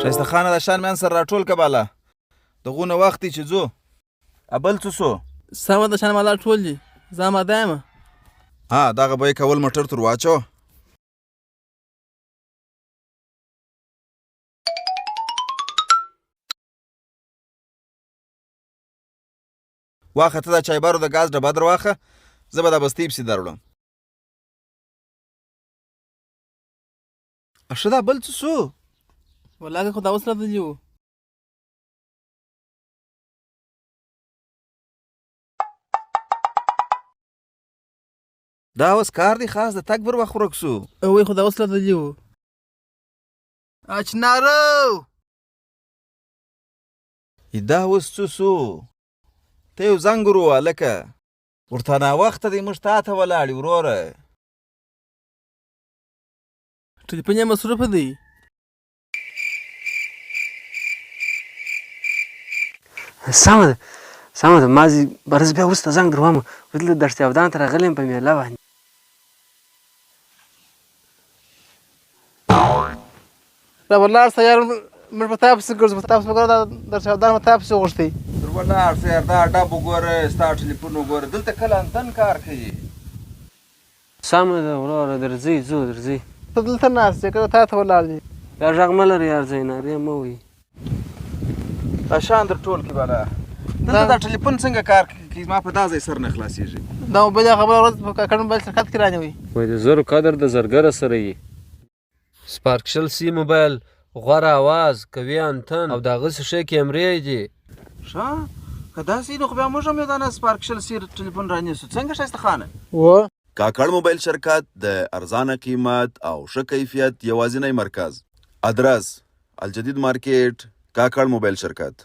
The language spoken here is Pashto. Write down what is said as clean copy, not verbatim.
ښایسته خانه د شان میان سره راټول که باله د غونه وخت دی چې ځو بل څه سو سمه د شان مالا ټول دي زه اماده یم ها دغه به یې کول موټر تر واچوه واخه ته د چایبارو د ګاز ډبه در واخه زه به دا بستې پسې در وړم ښه دا بل څه سو والله خو دا اوس راغلي وو دا اوس کار دی خاص د تګ بر وخت ورک سو وای خو دا اوس راغلي وو اچنارو دا اوس څه سو ته یو زنګ ور وهلکه ورته ناوخته دی موږ تا ته ولاړ یو وروره ټلیفون یې مصروفه دی سمه ده مازې برز بیا وروسته زنګ در وهم ودلته دشت یودان ته راغلی یم په میله باندې دا ولاړ سه یار موږ په تا پسې ګرځو په تا پسې وګوره دا درس یودان مې تا پسې غوښتی در ولاړ سه یار دا ډب وګوره ستا ټلیفون وګوره دلته کله انتن کار کوي سمه ده وروره درځئ ځو درځئ ته دلته ناست یې که تا ته ولاړ دي یار غږ مه لرې یار زینارې مه وایي دا شان در ټول کې بالا دلته دا ټلیفون څنګه کار کوي ما په دا ځای سر نه خلاصېږي دا موبایل خبره ورځ په کاکړ موبایل شرکت کې رانیوي وایي د زرو قدر د زرګره سره یي سپارکشل سی موبایل غوره اواز قوي انتن او د هغسې ښې کیمرې دي ښه که داسې نو خو بیا موږ هم یو دانه سپارکشل سیر ټلیفون رانیسو څنګه ښایسته خانه کاکړ موبایل شرکت د ارزانه قیمت او ښه کیفیت یوازینی مرکز ادرس الجدید مارکیټ کاکړ موبایل شرکت